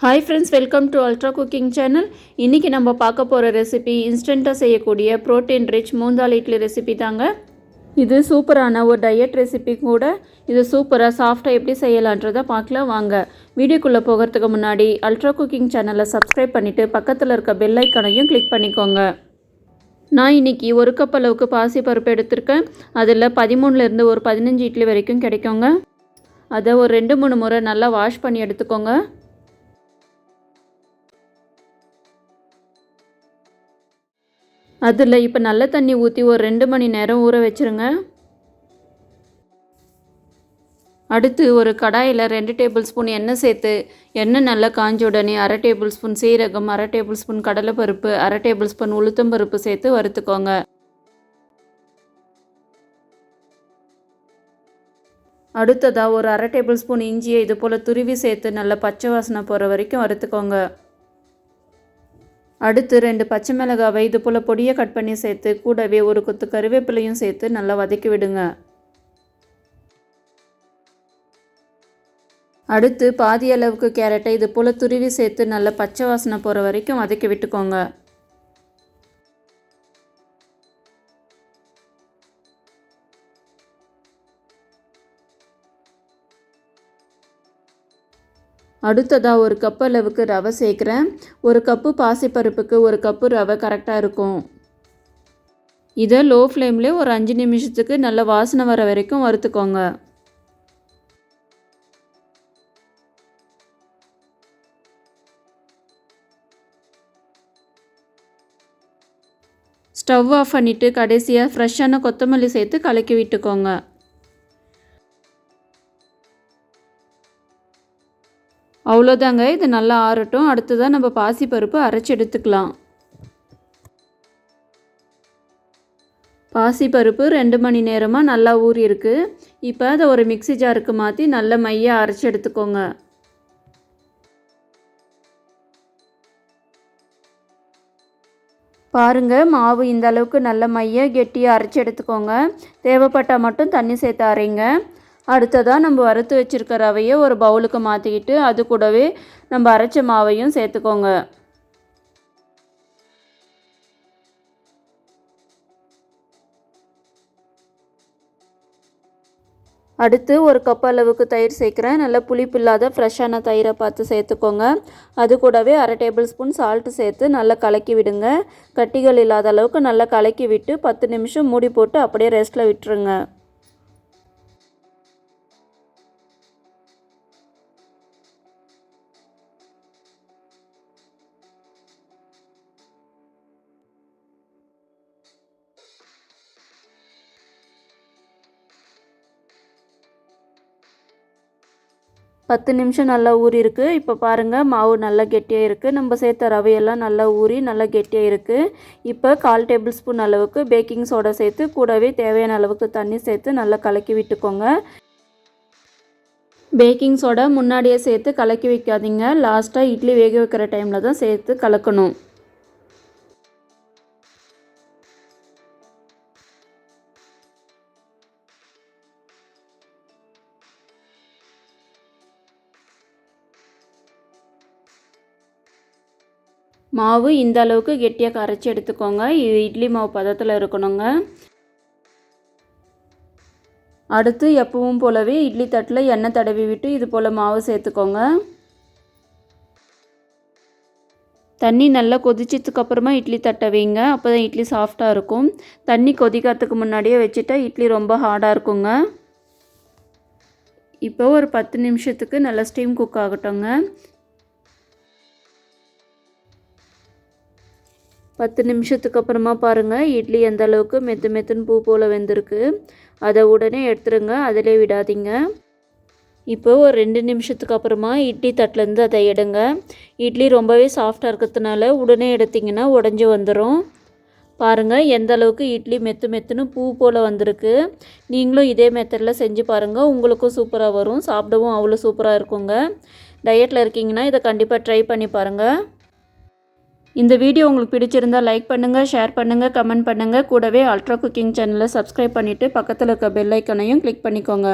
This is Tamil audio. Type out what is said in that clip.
Hi friends, welcome to ultra cooking channel. இன்றைக்கி நம்ம பார்க்க போகிற ரெசிபி இன்ஸ்டண்ட்டாக செய்யக்கூடிய ப்ரோட்டீன் ரிச் மூந்தால் இட்லி ரெசிபி தாங்க. இது சூப்பரான ஒரு டயட் ரெசிபி கூட. இது சூப்பராக சாஃப்டாக எப்படி செய்யலான்றதை பார்க்கலாம் வாங்க. வீடியோக்குள்ளே போகிறதுக்கு முன்னாடி அல்ட்ரா குக்கிங் சேனலை சப்ஸ்கிரைப் பண்ணிவிட்டு பக்கத்தில் இருக்க பெல் ஐக்கானையும் கிளிக் பண்ணிக்கோங்க. நான் இன்றைக்கி ஒரு கப் அளவுக்கு பாசிப்பருப்பு எடுத்திருக்கேன். அதில் 13லேருந்து ஒரு 15 இட்லி வரைக்கும் கிடைக்குங்க. அதை ஒரு 2-3 முறை நல்லா வாஷ் பண்ணி எடுத்துக்கோங்க. அதில் இப்போ நல்ல தண்ணி ஊற்றி ஒரு 2 மணி நேரம் ஊற வச்சுருங்க. அடுத்து ஒரு கடாயில் 2 டேபிள் ஸ்பூன் எண்ணெய் சேர்த்து, எண்ணெய் நல்லா காஞ்ச உடனே 1/2 டேபிள் ஸ்பூன் சீரகம், 1/2 டேபிள் ஸ்பூன் கடலைப்பருப்பு, 1/2 டேபிள் ஸ்பூன் உளுத்தம்பருப்பு சேர்த்து வறுத்துக்கோங்க. அடுத்ததாக ஒரு 1/2 டேபிள் ஸ்பூன் இஞ்சியை இது போல் துருவி சேர்த்து நல்லா பச்சை வாசனை போகிற வரைக்கும் வறுத்துக்கோங்க. அடுத்து 2 பச்சை மிளகாவை இது போல் பொடியை கட் பண்ணி சேர்த்து, கூடவே ஒரு கொத்து கருவேப்பிலையும் சேர்த்து நல்லா வதக்கி விடுங்க. அடுத்து பாதி அளவுக்கு கேரட்டை இது போல் துருவி சேர்த்து நல்லா பச்சை வாசனை போகிற வரைக்கும் வதக்கி விட்டுக்கோங்க. அடுத்ததாக ஒரு கப் அளவுக்கு ரவை சேர்க்குறேன். ஒரு கப்பு பாசிப்பருப்புக்கு ஒரு கப்பு ரவை கரெக்டாக இருக்கும். இதை லோ ஃப்ளேம்லேயே ஒரு 5 நிமிஷத்துக்கு நல்ல வாசனை வர வரைக்கும் வறுத்துக்கோங்க. ஸ்டவ் ஆஃப் பண்ணிவிட்டு கடைசியாக ஃப்ரெஷ்ஷான கொத்தமல்லி சேர்த்து கலக்கி விட்டுக்கோங்க. அவ்வளோதாங்க, இது நல்லா ஆறட்டும். அடுத்ததாக நம்ம பாசிப்பருப்பு அரைச்சி எடுத்துக்கலாம். பாசிப்பருப்பு 2 மணி நேரமாக நல்லா ஊறி இருக்குது. இப்போ அதை ஒரு மிக்ஸி ஜாருக்கு மாற்றி நல்ல மையாக அரைச்சி எடுத்துக்கோங்க. பாருங்கள், மாவு இந்த அளவுக்கு நல்ல மையாக கெட்டியாக அரைச்சி எடுத்துக்கோங்க. தேவைப்பட்டால் மட்டும் தண்ணி சேர்த்து அரைங்க. அடுத்ததாக நம்ம வறுத்து வச்சுருக்க ரவையை ஒரு பவுலுக்கு மாற்றிக்கிட்டு அது கூடவே நம்ம அரைச்ச மாவையும் சேர்த்துக்கோங்க. அடுத்து ஒரு கப் அளவுக்கு தயிர் சேர்க்குறேன். நல்லா புளிப்பு இல்லாத ஃப்ரெஷ்ஷான தயிரை பார்த்து சேர்த்துக்கோங்க. அது கூடவே 1/2 டேபிள் ஸ்பூன் சால்ட்டு சேர்த்து நல்லா கலக்கி விடுங்க. கட்டிகள் இல்லாத அளவுக்கு நல்லா கலக்கி விட்டு 10 நிமிஷம் மூடி போட்டு அப்படியே ரெஸ்ட்டில் விட்டுருங்க. பத்து நிமிஷம் நல்லா ஊறி இருக்குது. இப்போ பாருங்கள், மாவு நல்லா கெட்டியாக இருக்குது. நம்ம சேர்த்த ரவையெல்லாம் நல்லா ஊறி நல்லா கெட்டியாக இருக்குது. இப்போ 1/4 டேபிள் ஸ்பூன் அளவுக்கு பேக்கிங் சோடா சேர்த்து கூடவே தேவையான அளவுக்கு தண்ணி சேர்த்து நல்லா கலக்கி விட்டுக்கோங்க. பேக்கிங் சோடா முன்னாடியே சேர்த்து கலக்கி வைக்காதீங்க. லாஸ்ட்டாக இட்லி வேக வைக்கிற டைமில் தான் சேர்த்து கலக்கணும். மாவு இந்த அளவுக்கு கெட்டியாக கரைச்சி எடுத்துக்கோங்க. இது இட்லி மாவு பதத்தில் இருக்கணுங்க. அடுத்து எப்பவும் போலவே இட்லி தட்டில் எண்ணெய் தடவி விட்டு இது போல் மாவு சேர்த்துக்கோங்க. தண்ணி நல்லா கொதிச்சதுக்கப்புறமா இட்லி தட்டை வைங்க. அப்போ தான் இட்லி சாஃப்டாக இருக்கும். தண்ணி கொதிக்கிறதுக்கு முன்னாடியே வச்சுட்டா இட்லி ரொம்ப ஹார்டாக இருக்குங்க. இப்போ ஒரு 10 நிமிஷத்துக்கு நல்லா ஸ்டீம் குக் ஆகட்டுங்க. 10 நிமிஷத்துக்கு அப்புறமா பாருங்கள், இட்லி எந்த அளவுக்கு மெத்துன்னு பூ போல் வெந்திருக்கு. அதை உடனே எடுத்துருங்க, அதிலே விடாதீங்க. இப்போ ஒரு 2 நிமிஷத்துக்கு அப்புறமா இட்லி தட்டிலேருந்து அதை எடுங்க. இட்லி ரொம்பவே சாஃப்டாக இருக்கிறதுனால உடனே எடுத்திங்கன்னா உடஞ்சி வந்துடும். பாருங்கள், எந்த அளவுக்கு இட்லி மெத்துன்னு பூ போல் வந்திருக்கு. நீங்களும் இதே மெத்தடில் செஞ்சு பாருங்கள், உங்களுக்கும் சூப்பராக வரும். சாப்பிடவும் அவ்வளோ சூப்பராக இருக்குங்க. டயட்டில் இருக்கீங்கன்னா இதை கண்டிப்பாக ட்ரை பண்ணி பாருங்கள். இந்த வீடியோ உங்களுக்கு பிடிச்சிருந்தால் லைக் பண்ணுங்கள், ஷேர் பண்ணுங்கள், கமெண்ட் பண்ணுங்கள். கூடவே அல்ட்ரா குக்கிங் சேனலை சப்ஸ்கிரைப் பண்ணிவிட்டு பக்கத்தில் இருக்க பெல் ஐக்கனையும் கிளிக் பண்ணிக்கோங்க.